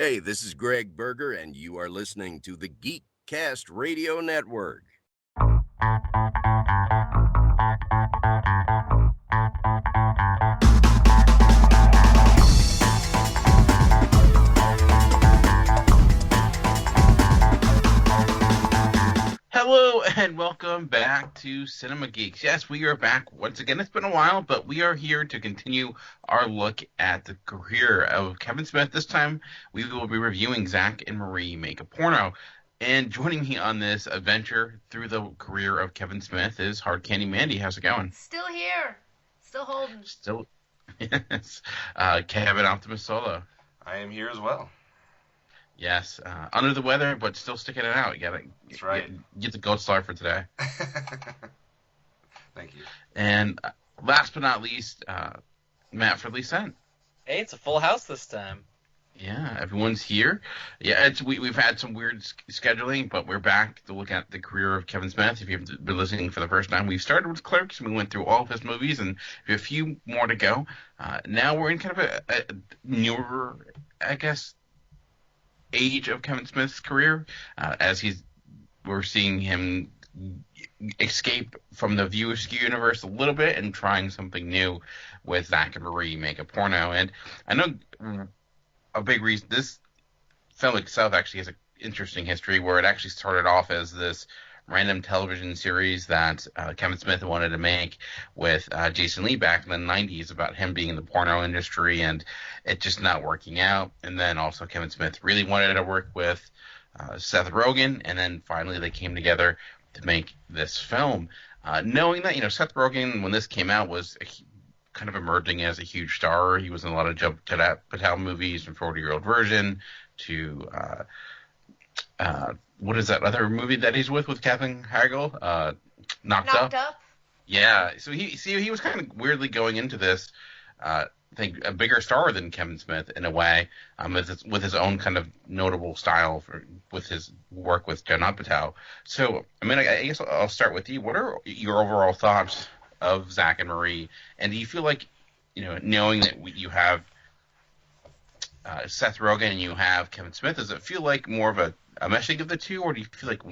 Hey, this is Greg Berger, and you are listening to the Geekcast Radio Network. Hello and welcome back to Cinema Geeks. Yes, we are back once again. It's been a while, but we are here to continue our look at the career of Kevin Smith. This time, we will be reviewing Zack and Miri Make a Porno. And joining me on this adventure through the career of Kevin Smith is Hard Candy Mandy. How's it going? Still here. Still holding. Still, yes. Kevin Optimus Solo. I am here as well. Yes, under the weather, but still sticking it out. You gotta That's right. Get the goat star for today. Thank you. And last but not least, Matt Fridley sent. Hey, it's a full house this time. Yeah, everyone's here. Yeah, we've had some weird scheduling, but we're back to look at the career of Kevin Smith. If you've been listening for the first time, we started with Clerks, and we went through all of his movies, and we have a few more to go. Now we're in kind of a newer, I guess, age of Kevin Smith's career, as we're seeing him escape from the View Askew universe a little bit and trying something new with Zack and Miri Make a Porno. And I know a big reason this film itself actually has an interesting history, where it actually started off as this random television series that Kevin Smith wanted to make with Jason Lee back in the 90s about him being in the porno industry and it just not working out. And then also Kevin Smith really wanted to work with Seth Rogen, and then finally they came together to make this film. Knowing that, Seth Rogen, when this came out, was kind of emerging as a huge star. He was in a lot of Judd Patel movies, from 40-Year-Old Virgin to what is that other movie that he's with Katherine Heigl? Knocked Up. Yeah, so he was kind of weirdly going into this, I think, a bigger star than Kevin Smith in a way, with his own kind of notable style with his work with Judd Patel. So, I mean, I guess I'll start with you. What are your overall thoughts of Zack and Miri? And do you feel like, knowing that you have Seth Rogen and you have Kevin Smith, does it feel like more of a meshing of the two, or do you feel like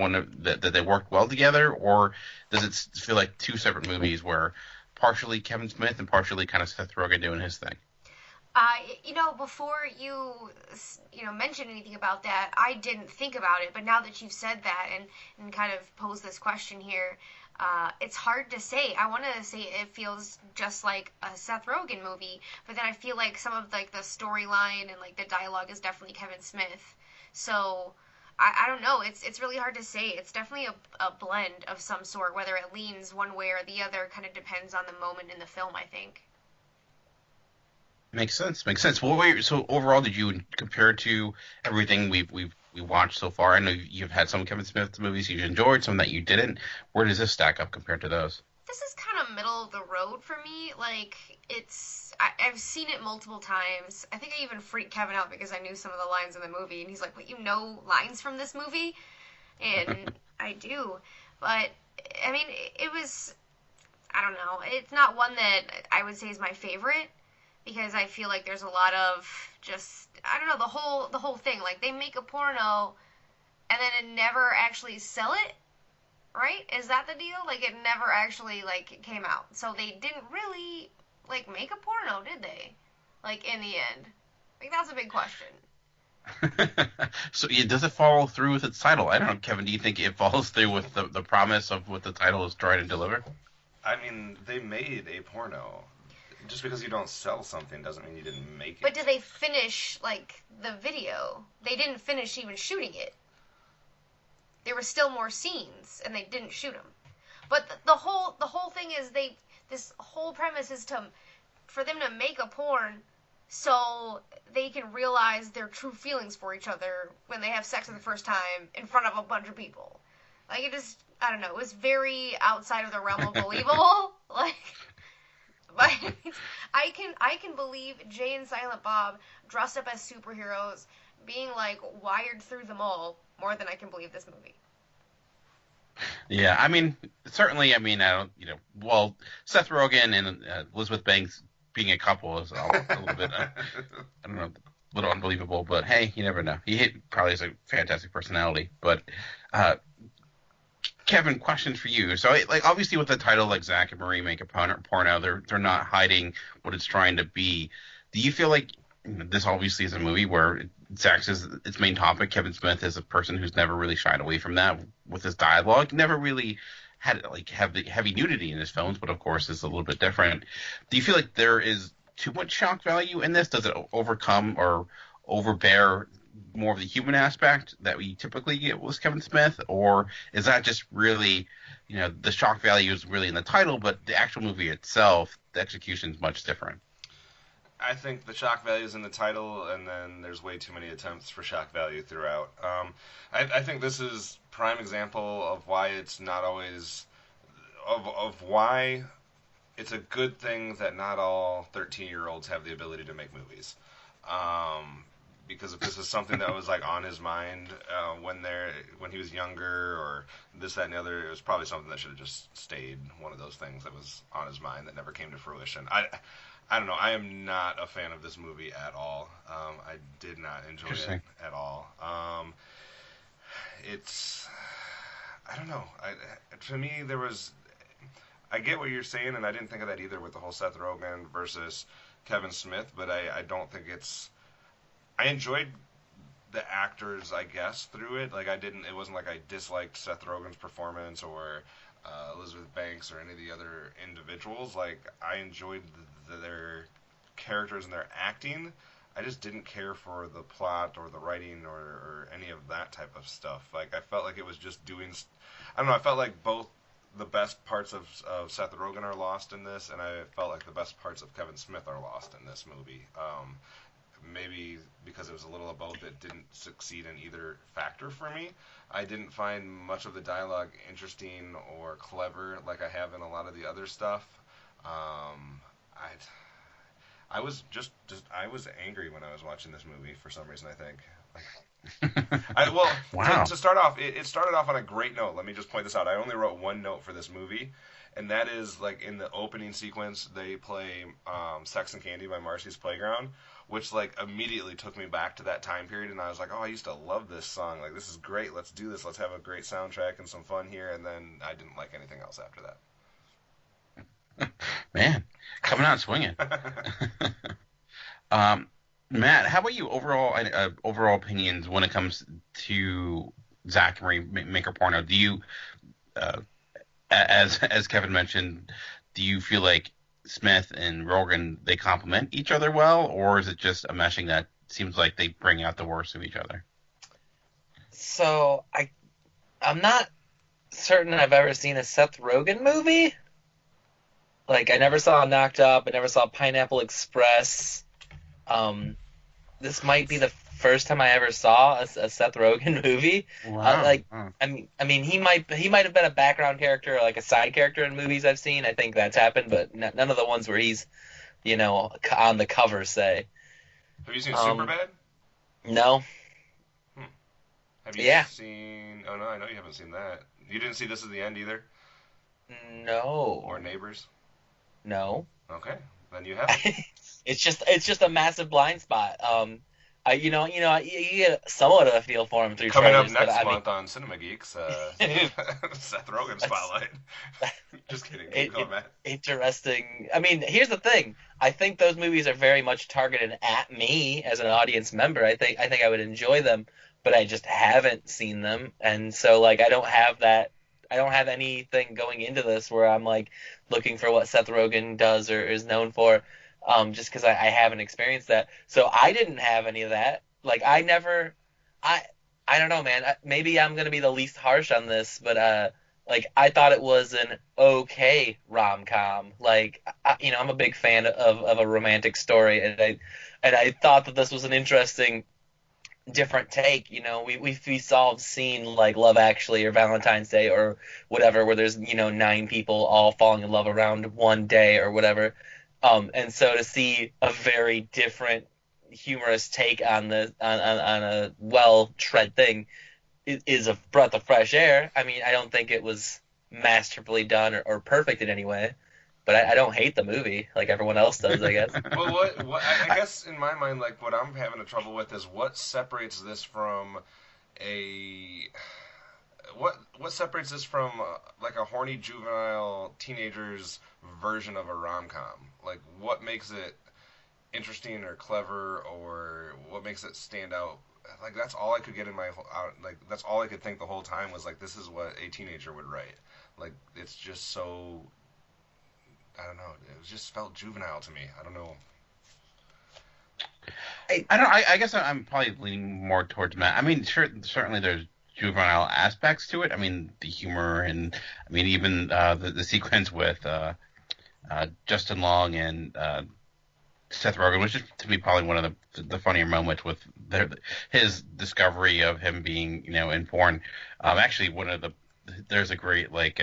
that they worked well together, or does it feel like two separate movies where partially Kevin Smith and partially kind of Seth Rogen doing his thing? Before you mentioned anything about that, I didn't think about it, but now that you've said that and kind of posed this question here, it's hard to say. I want to say it feels just like a Seth Rogen movie, but then I feel like some of like the storyline and like the dialogue is definitely Kevin Smith. So I don't know. It's really hard to say. It's definitely a blend of some sort. Whether it leans one way or the other kind of depends on the moment in the film, I think. Makes sense. Well, so overall, did you compare to everything we watched so far? I know you've had some Kevin Smith movies you enjoyed, some that you didn't. Where does this stack up compared to those? This is kind of middle of the road for me. Like, I've seen it multiple times. I think I even freaked Kevin out because I knew some of the lines in the movie, and he's like, "What, you know lines from this movie?" And I do. But, I mean, it was, I don't know. It's not one that I would say is my favorite, because I feel like there's a lot of just, I don't know, the whole thing. Like, they make a porno, and then it never actually sell it, right? Is that the deal? Like, it never actually, like, came out. So they didn't really, like, make a porno, did they? Like, in the end. Like, that's a big question. So, does it follow through with its title? I don't know, Kevin, do you think it follows through with the promise of what the title is trying to deliver? I mean, they made a porno. Just because you don't sell something doesn't mean you didn't make it. But did they finish, like, the video? They didn't finish even shooting it. There were still more scenes, and they didn't shoot them. But the whole thing is this whole premise is for them to make a porn so they can realize their true feelings for each other when they have sex for the first time in front of a bunch of people. Like, it just, I don't know, it was very outside of the realm of believable. Like, but I can believe Jay and Silent Bob dressed up as superheroes being, like, wired through the mall more than I can believe this movie. Yeah, I mean, certainly, I don't, well, Seth Rogen and Elizabeth Banks being a couple is a little bit, I don't know, little unbelievable, but hey, you never know. Probably has a fantastic personality. But Kevin, questions for you. So, like, obviously, with the title like Zack Miri Make a Porno, they're not hiding what it's trying to be. Do you feel like this obviously is a movie where Zack's is its main topic? Kevin Smith is a person who's never really shied away from that with his dialogue. Never really had like heavy nudity in his films, but of course, it's a little bit different. Do you feel like there is too much shock value in this? Does it overcome or overbear more of the human aspect that we typically get with Kevin Smith, or is that just really, the shock value is really in the title, but the actual movie itself, the execution is much different? I think the shock value is in the title, and then there's way too many attempts for shock value throughout. I think this is prime example of why it's not always of why it's a good thing that not all 13-year-olds have the ability to make movies. Because if this is something that was like on his mind when he was younger, or this, that, and the other, it was probably something that should have just stayed one of those things that was on his mind that never came to fruition. I don't know. I am not a fan of this movie at all. I did not enjoy it at all. I don't know. To me, I get what you're saying, and I didn't think of that either with the whole Seth Rogen versus Kevin Smith, but I don't think it's. I enjoyed the actors, I guess, through it. Like, it wasn't like I disliked Seth Rogen's performance or Elizabeth Banks or any of the other individuals. Like, I enjoyed their characters and their acting. I just didn't care for the plot or the writing or any of that type of stuff. Like, I felt like it was just doing. I don't know. I felt like both the best parts of Seth Rogen are lost in this, and I felt like the best parts of Kevin Smith are lost in this movie. Maybe because it was a little of both, it didn't succeed in either factor for me. I didn't find much of the dialogue interesting or clever like I have in a lot of the other stuff. I was I was angry when I was watching this movie for some reason, I think. Wow. To start off, it started off on a great note. Let me just point this out. I only wrote one note for this movie, and that is, like, in the opening sequence, they play Sex and Candy by Marcy's Playground, which, like, immediately took me back to that time period, and I was like, oh, I used to love this song. Like, this is great. Let's do this. Let's have a great soundtrack and some fun here, and then I didn't like anything else after that. Man, coming out swinging. Matt, how about you overall opinions when it comes to Zack Miri Make a Porno? Do you, as Kevin mentioned, do you feel like Smith and Rogen, they complement each other well, or is it just a meshing that seems like they bring out the worst of each other? So I'm not certain I've ever seen a Seth Rogen movie. Like, I never saw Knocked Up. I never saw Pineapple Express. This might be the first time I ever saw a Seth Rogen movie. Wow. I mean, he might have been a background character, or like a side character in movies I've seen. I think that's happened, but none of the ones where he's, on the cover, say. Have you seen Superbad? No. Have you seen? Oh no, I know you haven't seen that. You didn't see This Is the End either? No. Or Neighbors? No. Okay, then you have. It's just a massive blind spot. You get somewhat of a feel for him through Coming trailers, up next month on Cinema Geeks, Seth Rogen spotlight. Just kidding. Keep going, Matt. Interesting. I mean, here's the thing. I think those movies are very much targeted at me as an audience member. I think I would enjoy them, but I just haven't seen them, and so, like, I don't have that. I don't have anything going into this where I'm, like, looking for what Seth Rogen does or is known for, just because I haven't experienced that. So I didn't have any of that. Like, I don't know, man. Maybe I'm going to be the least harsh on this, but, like, I thought it was an okay rom-com. Like, I'm a big fan of a romantic story, and I thought that this was an interesting different take. We saw seen like Love Actually or Valentine's Day or whatever, where there's 9 people all falling in love around one day or whatever, and so to see a very different humorous take on a well tread thing is a breath of fresh air. I mean, I don't think it was masterfully done or perfect in any way, but I don't hate the movie like everyone else does, I guess. Well, I guess in my mind, like what I'm having a trouble with is what separates this from a what separates this from like a horny juvenile teenager's version of a rom-com? Like what makes it interesting or clever, or what makes it stand out? Like that's all I could get in my like that's all I could think the whole time was like this is what a teenager would write. Like it's just so, I don't know, it just felt juvenile to me. I don't know. I guess I'm probably leaning more towards Matt. I mean, certainly there's juvenile aspects to it. I mean, the humor and I mean even the sequence with Justin Long and Seth Rogen, which is to me probably one of the funnier moments with his discovery of him being in porn. Actually, there's a great like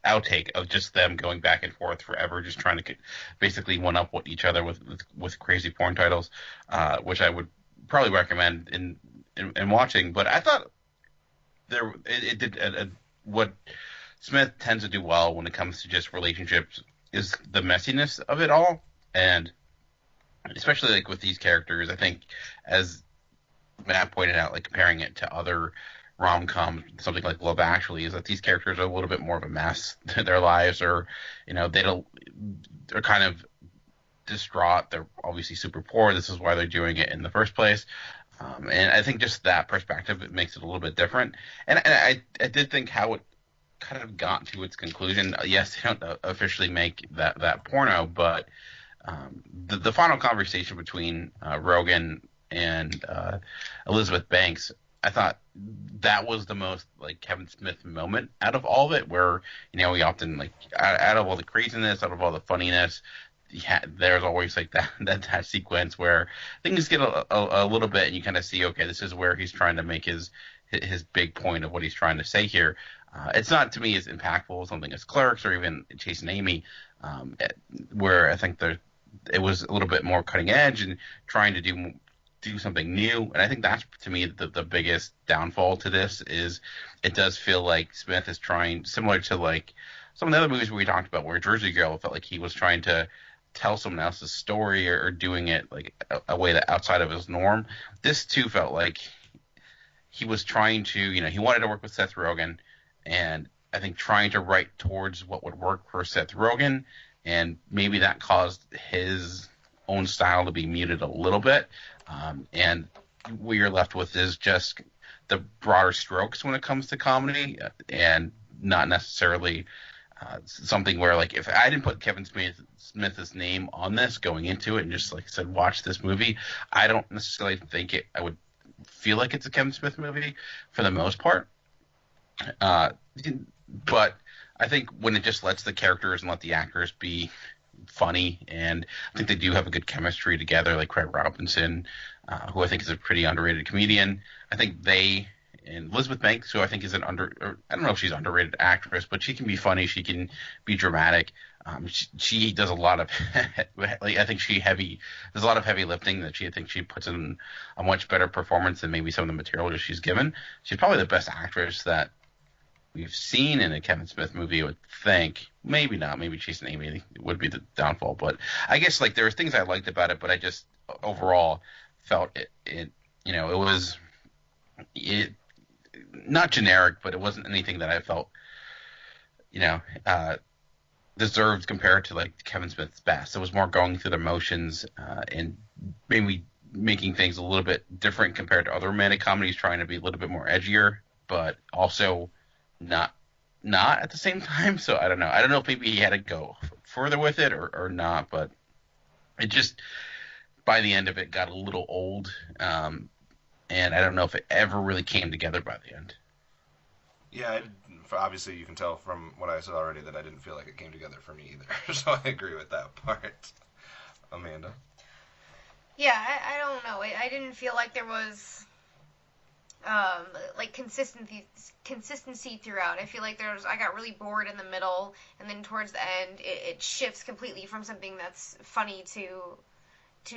outtake of just them going back and forth forever, just trying to basically one up with each other with crazy porn titles, which I would probably recommend in watching. But I thought it did what Smith tends to do well when it comes to just relationships is the messiness of it all, and especially like with these characters, I think as Matt pointed out, like comparing it to other rom-com, something like Love Actually, is that these characters are a little bit more of a mess. Their lives are, they're kind of distraught. They're obviously super poor. This is why they're doing it in the first place. And I think just that perspective, it makes it a little bit different. And I did think how it kind of got to its conclusion. Yes, they don't officially make that porno, but the final conversation between Rogan and Elizabeth Banks, I thought that was the most like Kevin Smith moment out of all of it, where we often like out of all the craziness, out of all the funniness, there's always like that sequence where things get a little bit, and you kind of see, okay, this is where he's trying to make his big point of what he's trying to say here. It's not to me as impactful as something as Clerks or even Chasing Amy, where I think it was a little bit more cutting edge and trying to do something new. And I think that's to me the biggest downfall to this is it does feel like Smith is trying, similar to like some of the other movies we talked about where Jersey Girl felt like he was trying to tell someone else's story or doing it like a way that outside of his norm. This too felt like he was trying to, he wanted to work with Seth Rogen, and I think trying to write towards what would work for Seth Rogen, and maybe that caused his own style to be muted a little bit. And what you're left with is just the broader strokes when it comes to comedy, and not necessarily something where, like, if I didn't put Kevin Smith's name on this going into it and just, like I said, watch this movie, I don't necessarily think I would feel like it's a Kevin Smith movie for the most part. But I think when it just lets the characters and let the actors be funny, and I think they do have a good chemistry together, like Craig Robinson, who I think is a pretty underrated comedian. I think and Elizabeth Banks, who I think is I don't know if she's an underrated actress, but she can be funny, she can be dramatic. She does a lot of like, I think there's a lot of heavy lifting that I think she puts in a much better performance than maybe some of the material that she's given. She's probably the best actress that we've seen in a Kevin Smith movie, I would think. Maybe not. Maybe Chasing Amy would be the downfall. But I guess like there were things I liked about it, but I just overall felt it was not generic, but it wasn't anything that I felt deserved compared to like Kevin Smith's best. It was more going through the motions and maybe making things a little bit different compared to other romantic comedies, trying to be a little bit more edgier, but also not at the same time. So I don't know if maybe he had to go further with it or not, but it just by the end of it got a little old, and I don't know if it ever really came together by the end. Yeah, obviously you can tell from what I said already that I didn't feel like it came together for me either. So I agree with that part. Amanda? Yeah, I don't know. I didn't feel like there was like consistency throughout. I feel like I got really bored in the middle, and then towards the end it shifts completely from something that's funny to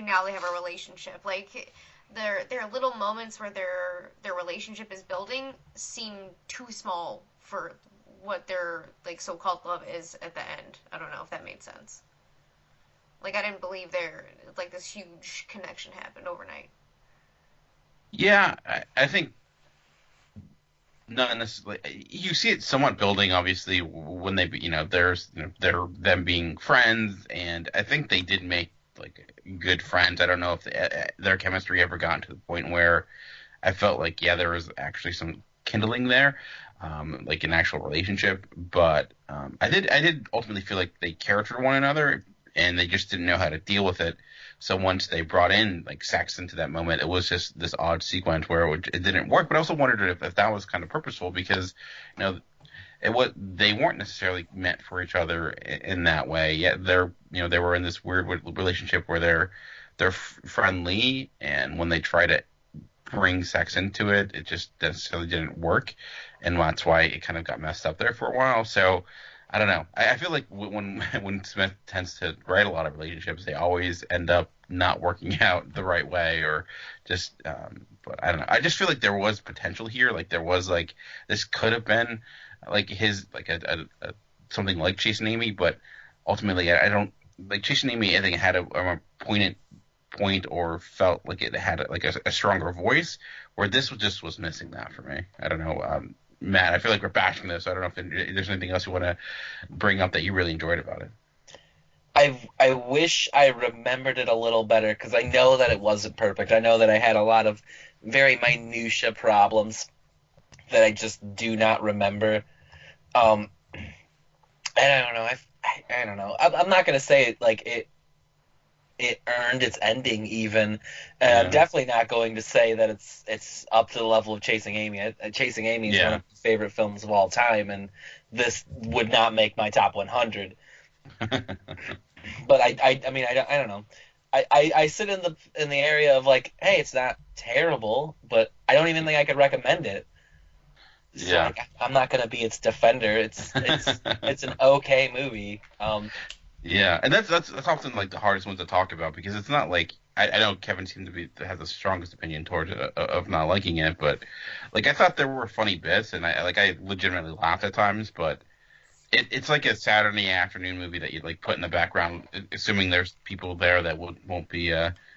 now they have a relationship. Like there are little moments where their relationship is building seem too small for what their like so-called love is at the end. I don't know if that made sense. Like I didn't believe like this huge connection happened overnight. Yeah, I think not necessarily. You see it somewhat building, obviously, when they, there's, they're them being friends, and I think they did make like good friends. I don't know if their chemistry ever got to the point where I felt like, yeah, there was actually some kindling there, like an actual relationship. But I did ultimately feel like they cared for one another, and they just didn't know how to deal with it. So once they brought in like sex into that moment, it was just this odd sequence where it didn't work. But I also wondered if that was kind of purposeful, because they weren't necessarily meant for each other in that way. Yet they were in this weird relationship where they're friendly, and when they try to bring sex into it, it just necessarily didn't work, and that's why it kind of got messed up there for a while. So I don't know. I feel like when Smith tends to write a lot of relationships, they always end up not working out the right way, or just. But I don't know. I just feel like there was potential here. Like there was like this could have been like his like a something like Chasing Amy, but ultimately I don't like Chasing Amy. I think it had a poignant point, or felt like it had a stronger voice, where this was missing that for me. I don't know. Matt, I feel like we're bashing this. I don't know if there's anything else you want to bring up that you really enjoyed about it. I wish I remembered it a little better, because I know that it wasn't perfect. I know that I had a lot of very minutia problems that I just do not remember. And I don't know. I don't know. I'm not gonna say it like it earned its ending even. And I'm definitely not going to say that it's up to the level of Chasing Amy. Chasing Amy is one of my favorite films of all time, and this would not make my top 100. But I mean I don't know. I sit in the area of like, hey, it's not terrible, but I don't even think I could recommend it. So like, I'm not gonna be its defender. It's an okay movie. Yeah, and that's often like the hardest one to talk about, because it's not like I know Kevin seemed to have the strongest opinion towards it, of not liking it, but like I thought there were funny bits, and I legitimately laughed at times, but it's like a Saturday afternoon movie that you'd like put in the background, assuming there's people there that won't be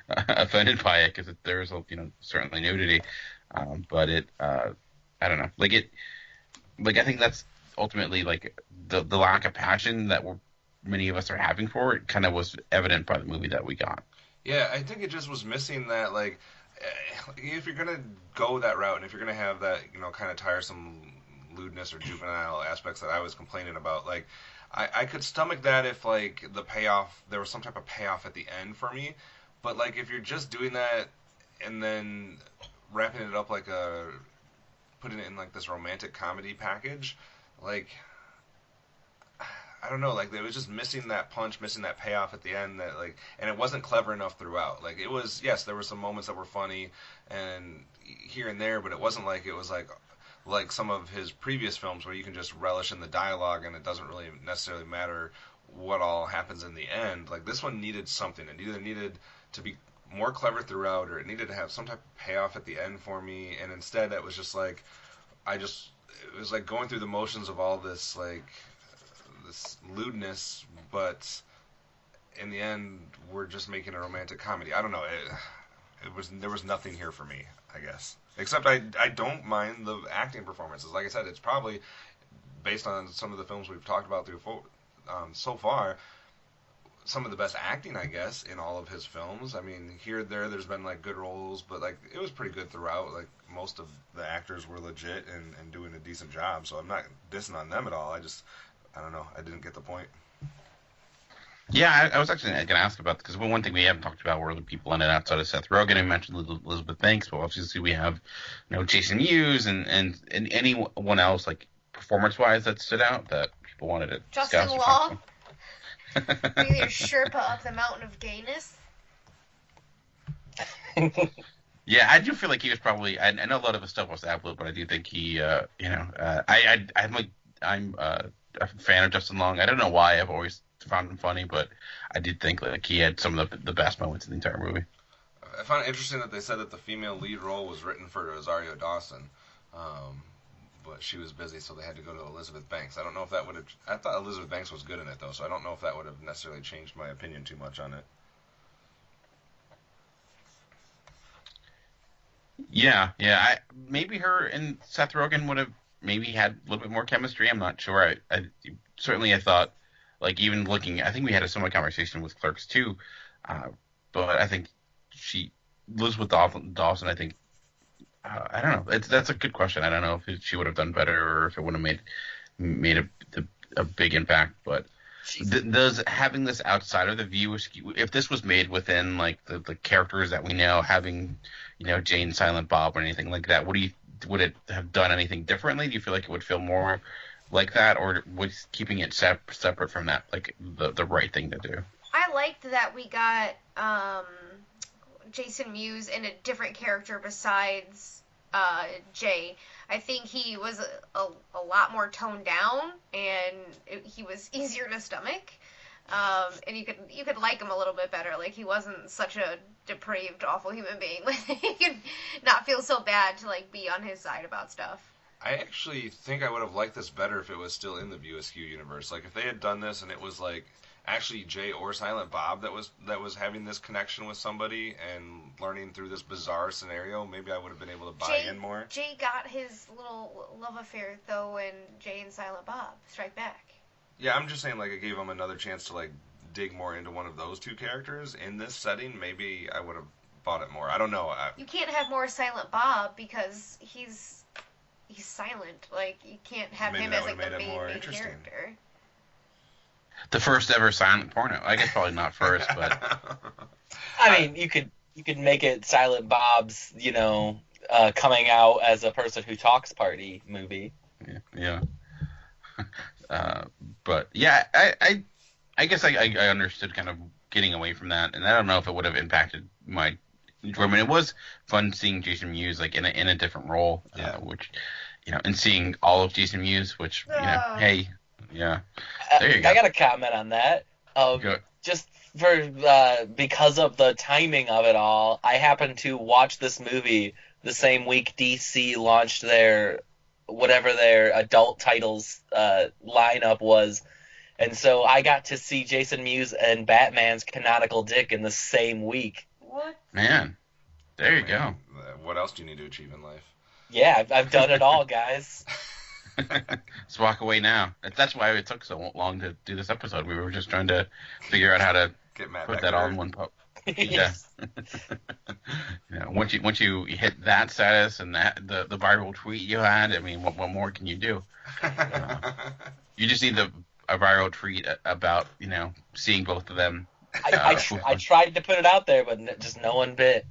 offended by it, because there's certainly nudity, but I don't know, I think that's ultimately like the lack of passion that many of us are having for it kind of was evident by the movie that we got. Yeah, I think it just was missing that, like, if you're gonna go that route, and if you're gonna have that, kind of tiresome lewdness or juvenile aspects that I was complaining about, like, I could stomach that if like there was some type of payoff at the end for me, but like if you're just doing that and then wrapping it up putting it in like this romantic comedy package, like, I don't know, like it was just missing that punch, missing that payoff at the end, that like, and it wasn't clever enough throughout. Like it was, yes, there were some moments that were funny and here and there, but it wasn't like it was like some of his previous films where you can just relish in the dialogue and it doesn't really necessarily matter what all happens in the end. Like this one needed something. It either needed to be more clever throughout, or it needed to have some type of payoff at the end for me, and instead it was just like it was like going through the motions of all this like this lewdness, but in the end we're just making a romantic comedy. I don't know, there was nothing here for me, I guess, except I don't mind the acting performances. Like I said, it's probably based on some of the films we've talked about so far, some of the best acting, I guess, in all of his films. I mean, here and there's been like good roles, but like it was pretty good throughout. Like most of the actors were legit and doing a decent job, so I'm not dissing on them at all. I don't know, I didn't get the point. Yeah, I was actually going to ask about, because one thing we haven't talked about were the people in it outside of Seth Rogen. I mentioned Elizabeth Banks, but obviously we have Jason Mewes and anyone else like performance-wise that stood out that people wanted to Justin discuss. Law. Maybe your Sherpa up the mountain of gayness. Yeah, I do feel like he was probably. I know a lot of his stuff was absolute, but I do think he, I'm a fan of Justin Long. I don't know why. I've always found him funny, but I did think like he had some of the best moments in the entire movie. I found it interesting that they said that the female lead role was written for Rosario Dawson. but she was busy, so they had to go to Elizabeth Banks. I don't know if that would have. I thought Elizabeth Banks was good in it though, so I don't know if that would have necessarily changed my opinion too much on it. Yeah. Maybe her and Seth Rogen would have maybe had a little bit more chemistry. I'm not sure. I certainly I thought, like, even looking, I think we had a similar conversation with Clerks too, but I think Elizabeth Dawson. I think I don't know. That's a good question. I don't know if she would have done better or if it would have made a big impact, but. Does having this outside of the view, if this was made within like the characters that we know, having Jane, Silent Bob, or anything like that, would it have done anything differently? Do you feel like it would feel more like that, or was keeping it separate from that like the right thing to do? I liked that we got Jason Mewes in a different character besides Jay. I think he was a lot more toned down, and he was easier to stomach. And you could like him a little bit better. Like, he wasn't such a depraved, awful human being. Like, you could not feel so bad to like be on his side about stuff. I actually think I would have liked this better if it was still in the View Askew universe. Like, if they had done this and it was like actually Jay or Silent Bob that was having this connection with somebody and learning through this bizarre scenario, maybe I would have been able to buy in more. Jay got his little love affair though in Jay and Silent Bob Strike Back. Yeah, I'm just saying, like, it gave him another chance to like dig more into one of those two characters in this setting. Maybe I would have bought it more. I don't know. You can't have more Silent Bob because he's silent. Like, you can't have Maybe him that as like would've the made it more main interesting. character. The first ever silent porno. I guess probably not first, but I mean, you could make it Silent Bob's, coming out as a person who talks party movie. yeah. But yeah, I guess I understood kind of getting away from that, and I don't know if it would have impacted my enjoyment. It was fun seeing Jason Mewes like in a different role, which and seeing all of Jason Mewes, which hey. Yeah, there you go. I got a comment on that. Just for because of the timing of it all, I happened to watch this movie the same week DC launched their adult titles lineup was, and so I got to see Jason Mewes and Batman's canonical dick in the same week. What? Man, there you go. What else do you need to achieve in life? Yeah, I've done it all, guys. Let's walk away now. That's why it took so long to do this episode. We were just trying to figure out how to put that all in one pub. Yeah. Once you hit that status and that the viral tweet you had, I mean, what more can you do? You just need a viral tweet about seeing both of them. I tried to put it out there, but just no one bit.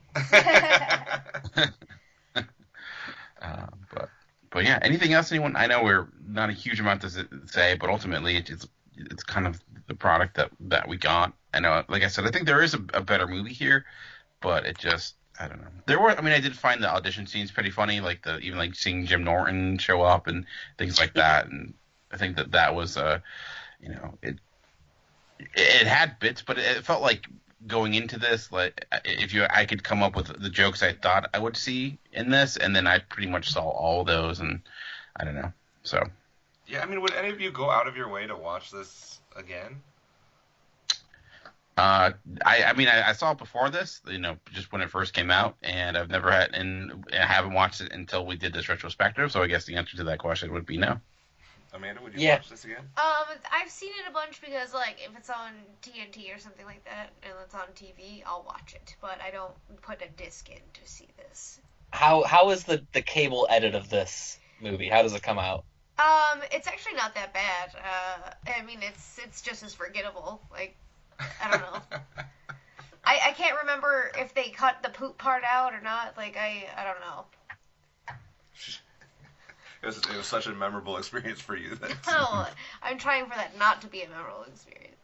But yeah, anything else? Anyone? I know we're not a huge amount to say, but ultimately it's kind of the product that we got. I know, like I said, I think there is a better movie here, but it just, I don't know. I did find the audition scenes pretty funny, like even seeing Jim Norton show up and things like that, and I think that was it had bits, but it felt like going into this, like I could come up with the jokes I thought I would see in this, and then I pretty much saw all of those, and I don't know. So yeah, I mean, would any of you go out of your way to watch this again? I saw it before this, just when it first came out, and I've never had, and I haven't watched it until we did this retrospective. So I guess the answer to that question would be no. Amanda, would you watch this again? I've seen it a bunch because, like, if it's on TNT or something like that and it's on TV, I'll watch it. But I don't put a disc in to see this. How is the cable edit of this movie? How does it come out? It's actually not that bad. I mean, it's just as forgettable. Like, I don't know. I can't remember if they cut the poop part out or not. Like, I don't know. It was such a memorable experience for you. No, I'm trying for that not to be a memorable experience.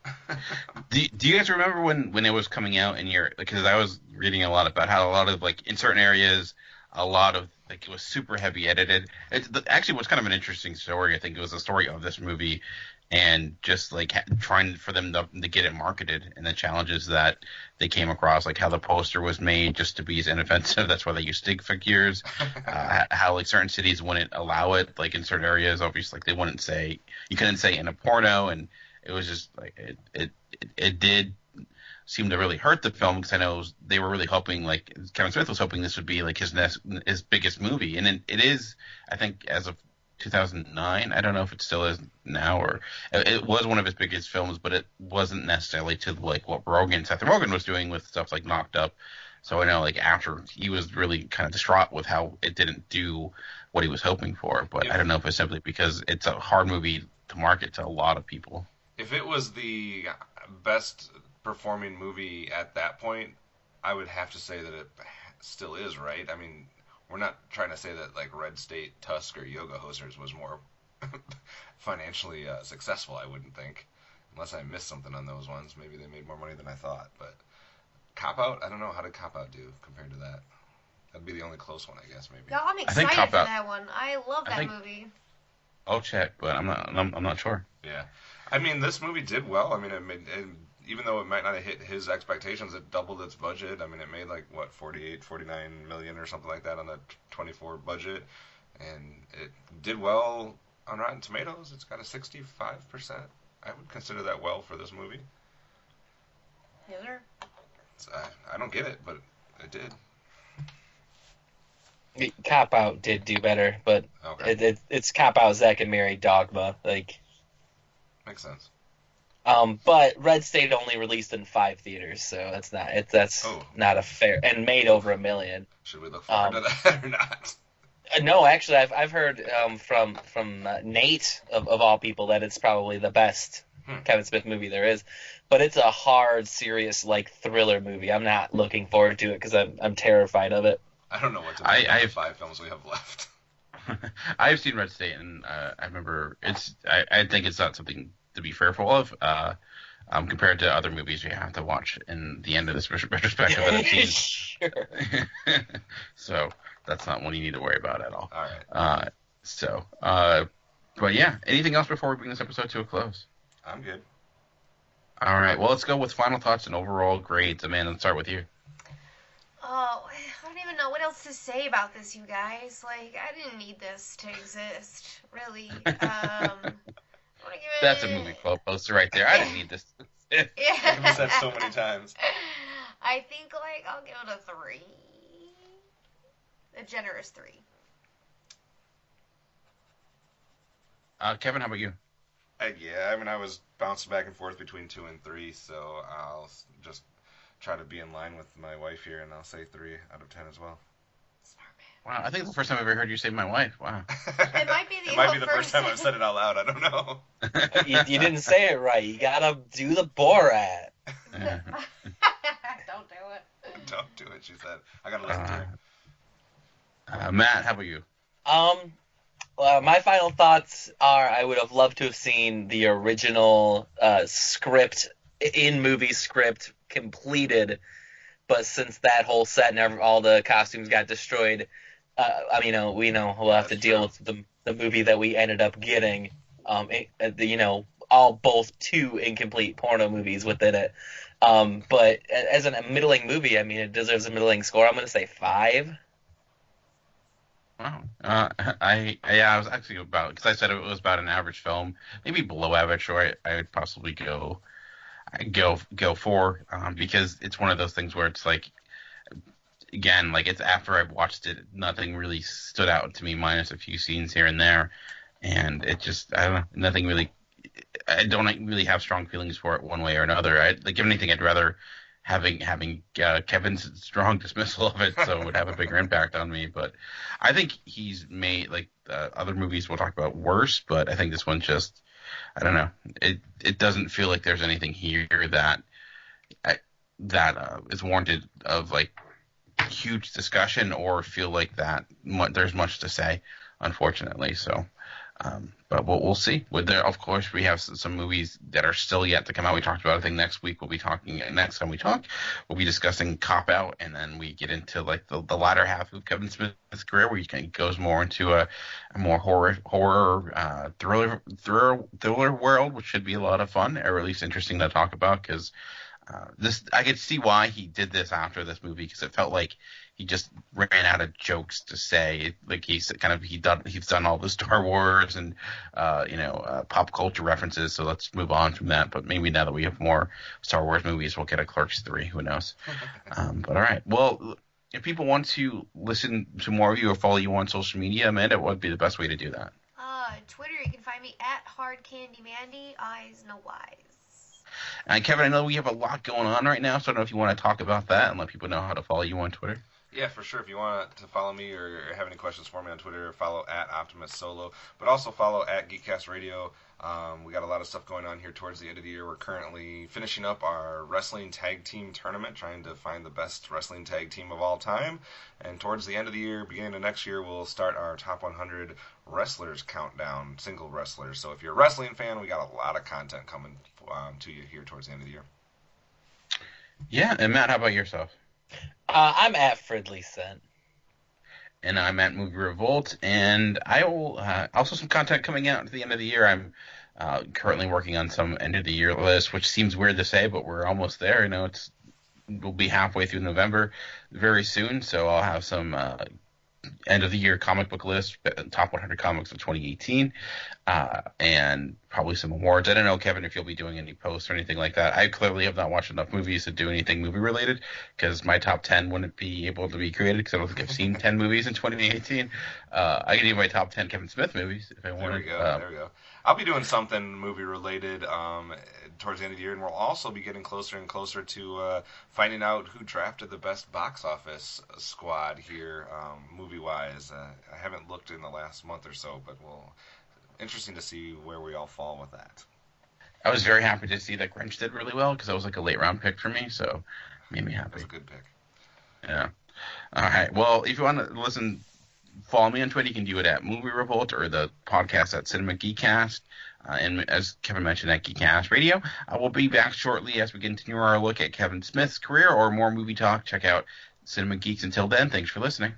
Do you guys remember when it was coming out because I was reading a lot about how a lot of, like, in certain areas, a lot of, like, it was super heavy edited. Actually was kind of an interesting story. I think it was the story of this movie and just like trying for them to get it marketed, and the challenges that they came across, like how the poster was made just to be as inoffensive. That's why they use stick figures. How like certain cities wouldn't allow it, like in certain areas, obviously, like they wouldn't say you couldn't say in a porno, and it was just like it did seem to really hurt the film, because I know they were really hoping, like Kevin Smith was hoping this would be like his biggest movie, and it is, I think, as of 2009. I don't know if it still is now, or it was one of his biggest films, but it wasn't necessarily to like what Seth Rogen was doing with stuff like Knocked Up. So I know like after he was really kind of distraught with how it didn't do what he was hoping for, but I don't know if it's simply because it's a hard movie to market to a lot of people. If it was the best performing movie at that point, I would have to say that it still is, right? I mean, we're not trying to say that like Red State, Tusk, or Yoga Hosers was more financially successful. I wouldn't think, unless I missed something on those ones. Maybe they made more money than I thought. But Cop Out, I don't know, how did Cop Out do compared to that? That'd be the only close one, I guess. Maybe. No, I'm excited for that one. I love that movie. I'll check, but I'm not sure. Yeah, I mean, this movie did well. I mean, even though it might not have hit his expectations, it doubled its budget. I mean, it made like, what, 48, 49 million or something like that on the 24 budget. And it did well on Rotten Tomatoes. It's got a 65%. I would consider that well for this movie. Yes, sir. I don't get it, but it did. Cop Out did do better, but okay. it's Cop Out, Zack and Miri, Dogma. Like, makes sense. But Red State only released in 5 theaters, so that's not a fair, and made over $1 million. Should we look forward to that or not? No, actually, I've heard from Nate of all people that it's probably the best Kevin Smith movie there is. But it's a hard, serious, like thriller movie. I'm not looking forward to it because I'm terrified of it. I don't know what to do with the 5 films we have left. I've seen Red State, and I remember I think it's not something to be fearful of, compared to other movies we have to watch in the end of this retrospective that I've seen. Sure. So that's not one you need to worry about at all. All right. But yeah, anything else before we bring this episode to a close? I'm good. All right. Well, let's go with final thoughts and overall grades. Amanda, let's start with you. Oh, I don't even know what else to say about this, you guys. Like, I didn't need this to exist, really. That's a movie quote poster right there. I didn't need this. Yeah. I've said that so many times. I think, like, I'll give it a 3. A generous 3. Kevin, how about you? Yeah, I mean, I was bouncing back and forth between 2 and 3, so I'll just try to be in line with my wife here, and I'll say 3 out of 10 as well. Smart man. Wow, I think it's the first time I've ever heard you say my wife. Wow. It might be the first time I've said it out loud. I don't know. You didn't say it right. You gotta do the Borat. Don't do it. Don't do it, she said. I gotta listen to her. Matt, how about you? My final thoughts are I would have loved to have seen the original script, in-movie script, completed, but since that whole set and all the costumes got destroyed, we know we'll have to deal with the movie that we ended up getting, both 2 incomplete porno movies within it. But as a middling movie, I mean, it deserves a middling score. I'm going to say 5. Wow. I was actually because I said it was about an average film, maybe below average, or I would possibly go 4, because it's one of those things where it's like, again, like it's after I've watched it, nothing really stood out to me minus a few scenes here and there, and it just, I don't know, nothing really, I don't really have strong feelings for it one way or another. If anything, I'd rather having Kevin's strong dismissal of it, so it would have a bigger impact on me. But I think he's made, like, other movies we'll talk about worse, but I think this one just, I don't know, it doesn't feel like there's anything here that is warranted of, like, huge discussion or feel like that there's much to say, unfortunately. So But we'll see. Of course, we have some movies that are still yet to come out. We talked about, I think next week next time we talk, we'll be discussing Cop Out, and then we get into like the latter half of Kevin Smith's career, where he kind of goes more into a more horror thriller world, which should be a lot of fun, or at least interesting to talk about, because I could see why he did this after this movie, because it felt like he just ran out of jokes to say. Like he's done all the Star Wars and pop culture references. So let's move on from that. But maybe now that we have more Star Wars movies, we'll get a Clerks 3. Who knows? But all right. Well, if people want to listen to more of you or follow you on social media, Amanda, what would be the best way to do that? Twitter, you can find me at HardCandyMandy, eyes no eyes. And Kevin, I know we have a lot going on right now, so I don't know if you want to talk about that and let people know how to follow you on Twitter. Yeah, for sure. If you want to follow me or have any questions for me on Twitter, follow at Optimus Solo, but also follow at Geekcast Radio. We got a lot of stuff going on here towards the end of the year. We're currently finishing up our wrestling tag team tournament, trying to find the best wrestling tag team of all time. And towards the end of the year, beginning of next year, we'll start our top 100 wrestlers countdown, single wrestlers. So if you're a wrestling fan, we got a lot of content coming to you here towards the end of the year. Yeah, and Matt, how about yourself? I'm at Fridley Scent. And I'm at Movie Revolt, and I will also some content coming out at the end of the year. I'm currently working on some end of the year list, which seems weird to say, but we're almost there. We'll be halfway through November very soon, so I'll have some end of the year comic book list, top 100 comics of 2018, and probably some awards. I don't know, Kevin, if you'll be doing any posts or anything like that. I clearly have not watched enough movies to do anything movie related, because my top 10 wouldn't be able to be created, because I don't think I've seen 10 movies in 2018. I can do my top 10 Kevin Smith movies if I wanted. There we go. I'll be doing something movie related towards the end of the year, and we'll also be getting closer and closer to finding out who drafted the best box office squad here, movie-wise. I haven't looked in the last month or so, but interesting to see where we all fall with that. I was very happy to see that Grinch did really well, because that was like a late-round pick for me, so it made me happy. It was a good pick. Yeah. All right. Well, if you want to listen, follow me on Twitter. You can do it at Movie Revolt, or the podcast at Cinema Geekcast. And as Kevin mentioned, at Geekcast Radio. We'll be back shortly as we continue our look at Kevin Smith's career or more movie talk. Check out Cinema Geeks. Until then, thanks for listening.